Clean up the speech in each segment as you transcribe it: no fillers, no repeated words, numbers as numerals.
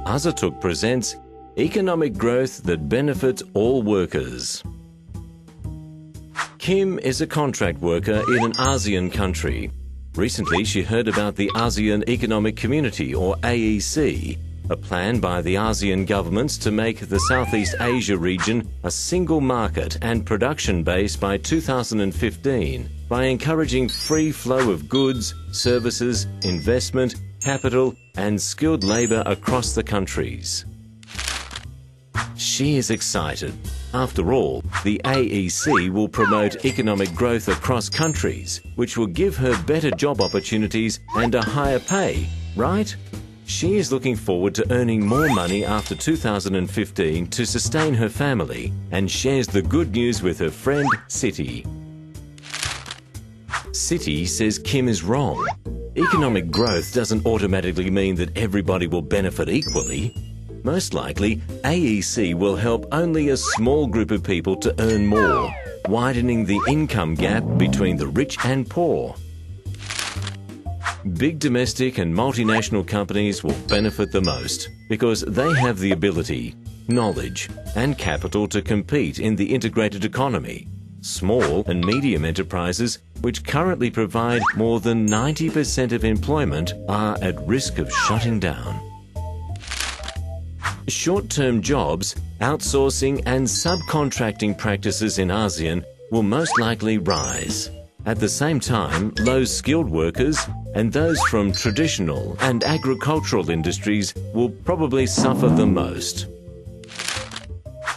ASETUC presents Economic Growth that Benefits All Workers. Kim is a contract worker in an ASEAN country. Recently, she heard about the ASEAN Economic Community, or AEC, a plan by the ASEAN governments to make the Southeast Asia region a single market and production base by 2015 by encouraging free flow of goods, services, investment, capital and skilled labour across the countries. She is excited. After all, the AEC will promote economic growth across countries, which will give her better job opportunities and a higher pay, right? She is looking forward to earning more money after 2015 to sustain her family and shares the good news with her friend Siti. Siti says Kim is wrong. Economic growth doesn't automatically mean that everybody will benefit equally. Most likely, AEC will help only a small group of people to earn more, widening the income gap between the rich and poor. Big domestic and multinational companies will benefit the most because they have the ability, knowledge and capital to compete in the integrated economy. Small and medium enterprises, which currently provide more than 90% of employment, are at risk of shutting down. Short-term jobs, outsourcing and subcontracting practices in ASEAN will most likely rise. At the same time, low-skilled workers and those from traditional and agricultural industries will probably suffer the most.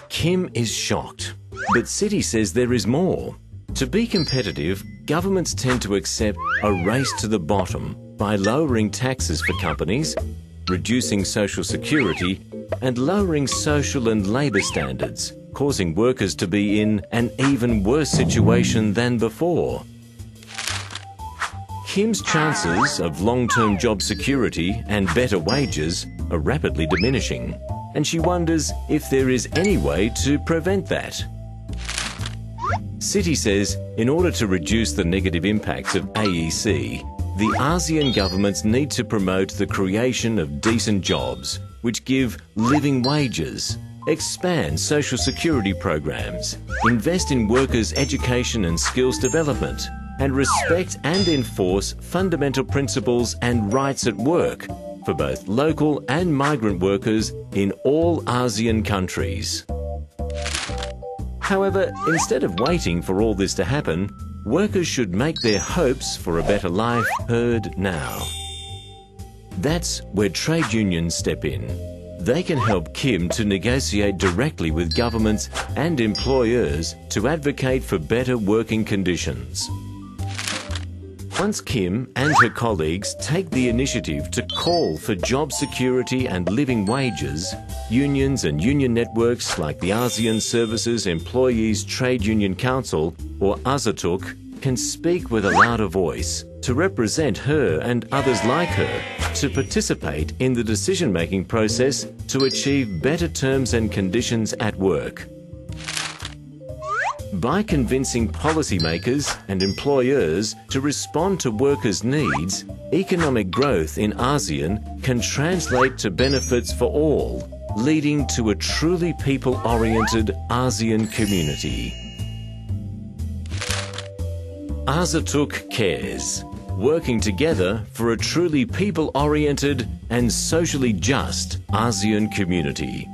Kim is shocked, but Siti says there is more. To be competitive, governments tend to accept a race to the bottom by lowering taxes for companies, reducing social security, and lowering social and labour standards, causing workers to be in an even worse situation than before. Kim's chances of long-term job security and better wages are rapidly diminishing, and she wonders if there is any way to prevent that. Siti says in order to reduce the negative impacts of AEC, the ASEAN governments need to promote the creation of decent jobs, which give living wages, expand social security programs, invest in workers' education and skills development, and respect and enforce fundamental principles and rights at work for both local and migrant workers in all ASEAN countries. However, instead of waiting for all this to happen, workers should make their hopes for a better life heard now. That's where trade unions step in. They can help Kim to negotiate directly with governments and employers to advocate for better working conditions. Once Kim and her colleagues take the initiative to call for job security and living wages, unions and union networks like the ASEAN Services Employees Trade Union Council, or ASETUC, can speak with a louder voice to represent her and others like her to participate in the decision-making process to achieve better terms and conditions at work. By convincing policymakers and employers to respond to workers' needs, economic growth in ASEAN can translate to benefits for all, leading to a truly people-oriented ASEAN community. ASETUC cares, working together for a truly people-oriented and socially just ASEAN community.